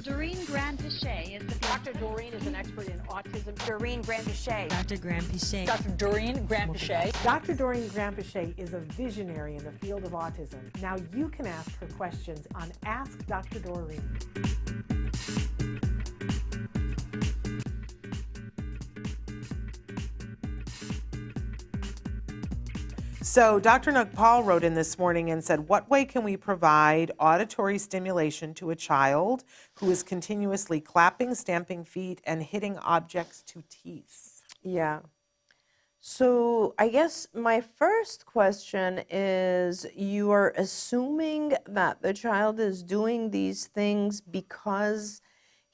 Doreen Grand-Pichet is the Dr. Doreen is an expert in autism. Doreen Grand-Pichet. Dr. Grand-Pichet. Dr. Doreen Grand-Pichet. Dr. Doreen Grand-Pichet is a visionary in the field of autism. Now you can ask her questions on Ask Dr. Doreen. So Dr. Nagpal wrote in this morning and said, what way can we provide auditory stimulation to a child who is continuously clapping, stamping feet, and hitting objects to teeth? Yeah. So I guess my first question is, you are assuming that the child is doing these things because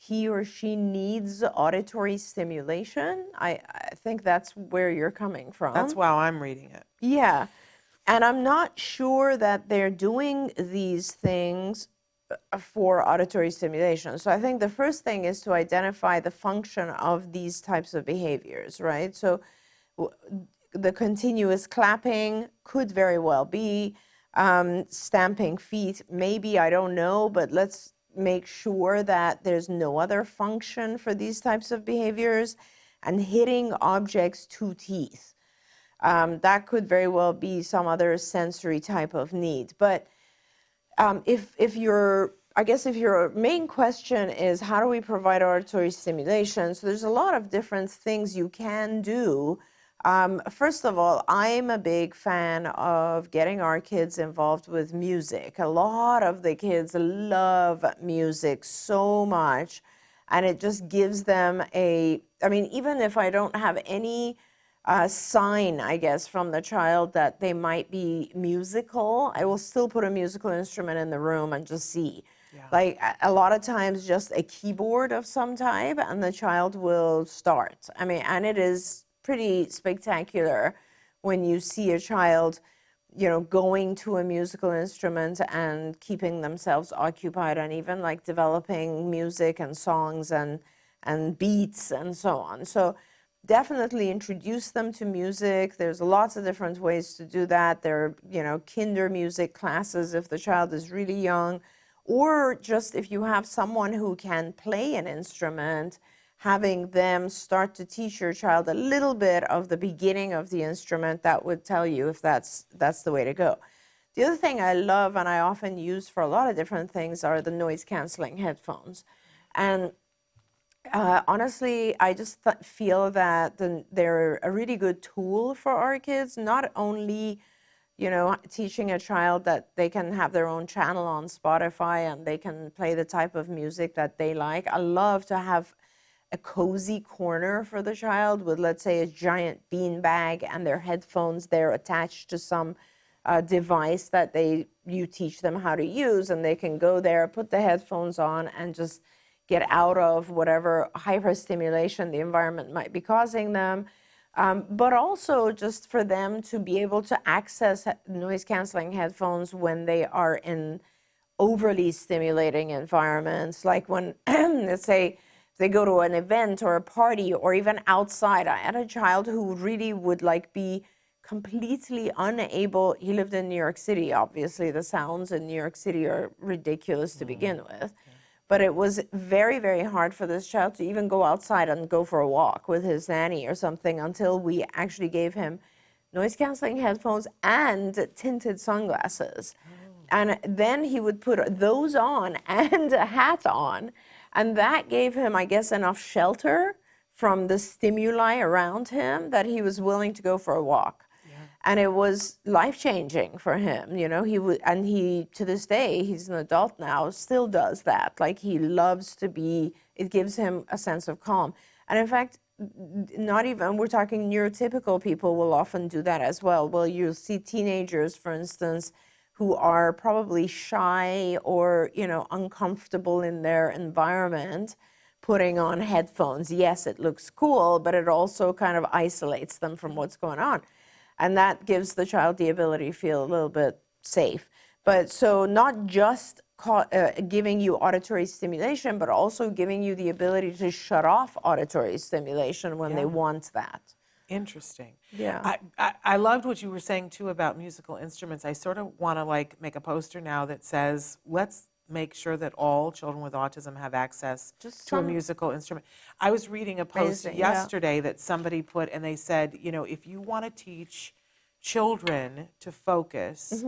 he or she needs auditory stimulation? I think that's where you're coming from. That's how I'm reading it. Yeah. And I'm not sure that they're doing these things for auditory stimulation. So I think the first thing is to identify the function of these types of behaviors, right? So the continuous clapping could very well be stamping feet. Maybe, I don't know, but let's make sure that there's no other function for these types of behaviors. And hitting objects to teeth. That could very well be some other sensory type of need. But if your main question is how do we provide auditory stimulation, so there's a lot of different things you can do. First of all, I'm a big fan of getting our kids involved with music. A lot of the kids love music so much, and it just gives them even if I don't have any sign, I guess, from the child that they might be musical, I will still put a musical instrument in the room and just see. Yeah. Like a lot of times just a keyboard of some type and the child will start. And it is pretty spectacular when you see a child, going to a musical instrument and keeping themselves occupied and even like developing music and songs and beats and so on. So definitely introduce them to music. There's lots of different ways to do that. There are, kinder music classes if the child is really young, or just if you have someone who can play an instrument, having them start to teach your child a little bit of the beginning of the instrument, that would tell you if that's the way to go. The other thing I love and I often use for a lot of different things are the noise-canceling headphones. And honestly, I just feel that they're a really good tool for our kids, not only, teaching a child that they can have their own channel on Spotify and they can play the type of music that they like. I love to have a cozy corner for the child with, let's say, a giant bean bag and their headphones there attached to some device that you teach them how to use, and they can go there, put the headphones on, and just get out of whatever hyperstimulation the environment might be causing them. But also just for them to be able to access noise-canceling headphones when they are in overly stimulating environments, like when, let's say, they go to an event or a party or even outside. I had a child who really would be completely unable. He lived in New York City. Obviously, the sounds in New York City are ridiculous to begin with. But it was very, very hard for this child to even go outside and go for a walk with his nanny or something until we actually gave him noise-canceling headphones and tinted sunglasses. And then he would put those on and a hat on. And that gave him, I guess, enough shelter from the stimuli around him that he was willing to go for a walk. Yeah. And it was life-changing for him. He to this day, he's an adult now, still does that. Like, he loves to be, it gives him a sense of calm. And in fact, we're talking neurotypical people will often do that as well. Well, you'll see teenagers, for instance, who are probably shy or, uncomfortable in their environment, putting on headphones. Yes, it looks cool, but it also kind of isolates them from what's going on. And that gives the child the ability to feel a little bit safe. But so not just giving you auditory stimulation, but also giving you the ability to shut off auditory stimulation when they want that. Interesting. Yeah. I loved what you were saying too about musical instruments. I sort of want to make a poster now that says, let's make sure that all children with autism have access Just to a some- musical instrument. I was reading a post Amazing, yeah. yesterday that somebody put, and they said, if you want to teach children to focus,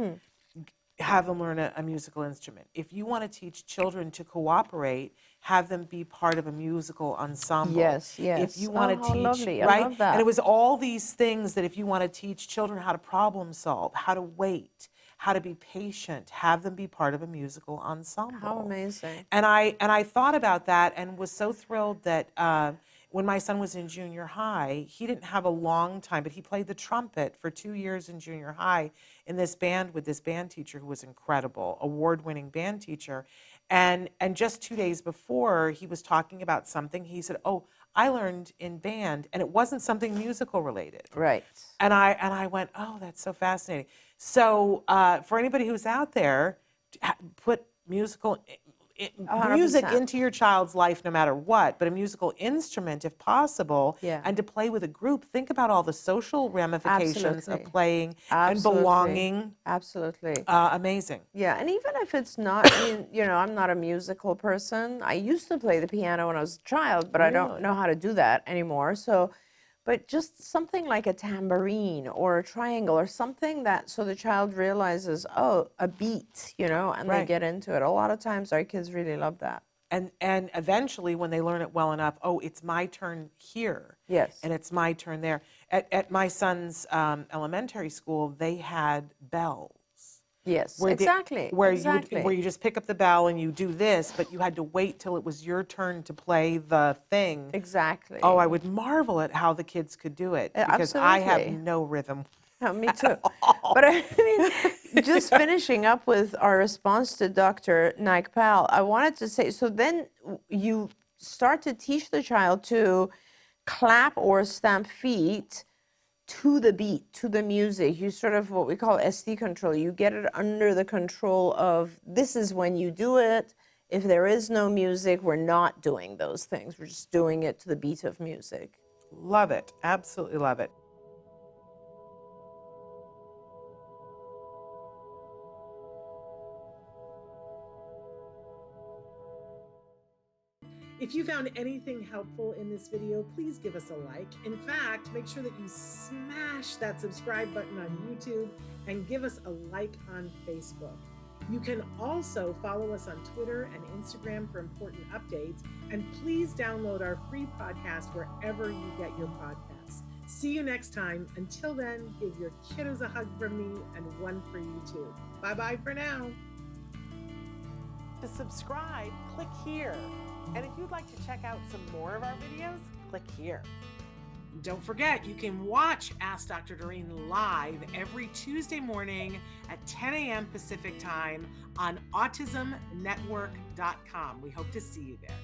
have them learn a musical instrument. If you want to teach children to cooperate, have them be part of a musical ensemble. Yes, If yes. you want Oh, to how teach, lovely. I right? love that. And it was all these things that if you want to teach children how to problem solve, how to wait, how to be patient, have them be part of a musical ensemble. How amazing. And I thought about that and was so thrilled that when my son was in junior high, he didn't have a long time, but he played the trumpet for 2 years in junior high in this band with this band teacher who was incredible, award-winning band teacher. And just 2 days before, he was talking about something. He said, "Oh, I learned in band," and it wasn't something musical related. Right. And I went, "Oh, that's so fascinating." So for anybody who's out there, put music 100%. into your child's life no matter what, but a musical instrument if possible, Yeah. and to play with a group. Think about all the social ramifications of Absolutely. playing and Absolutely. belonging. Absolutely. Amazing. Yeah, and even if it's not, I'm not a musical person. I used to play the piano when I was a child, but I don't Really? know how to do that anymore. So, but just something like a tambourine or a triangle or something that so the child realizes, oh, a beat, and they Right. get into it. A lot of times our kids really love that. And eventually, when they learn it well enough, oh, it's my turn here. Yes. And it's my turn there. At my son's elementary school, they had bells. Yes, Where exactly. where exactly. you just pick up the bell and you do this, but you had to wait till it was your turn to play the thing. Exactly. Oh, I would marvel at how the kids could do it because I have Absolutely. no rhythm. Oh, me too. But I mean, just finishing up with our response to Dr. Naikpal, I wanted to say, so then you start to teach the child to clap or stamp feet to the beat, to the music. You sort of what we call SD control. You get it under the control of this is when you do it. If there is no music, we're not doing those things. We're just doing it to the beat of music. Love it. Absolutely love it. If you found anything helpful in this video, please give us a like. In fact, make sure that you smash that subscribe button on YouTube and give us a like on Facebook. You can also follow us on Twitter and Instagram for important updates. And please download our free podcast wherever you get your podcasts. See you next time. Until then, give your kiddos a hug from me and one for you too. Bye-bye for now. To subscribe, click here. And if you'd like to check out some more of our videos, click here. Don't forget, you can watch Ask Dr. Doreen live every Tuesday morning at 10 a.m. Pacific time on autismnetwork.com. We hope to see you there.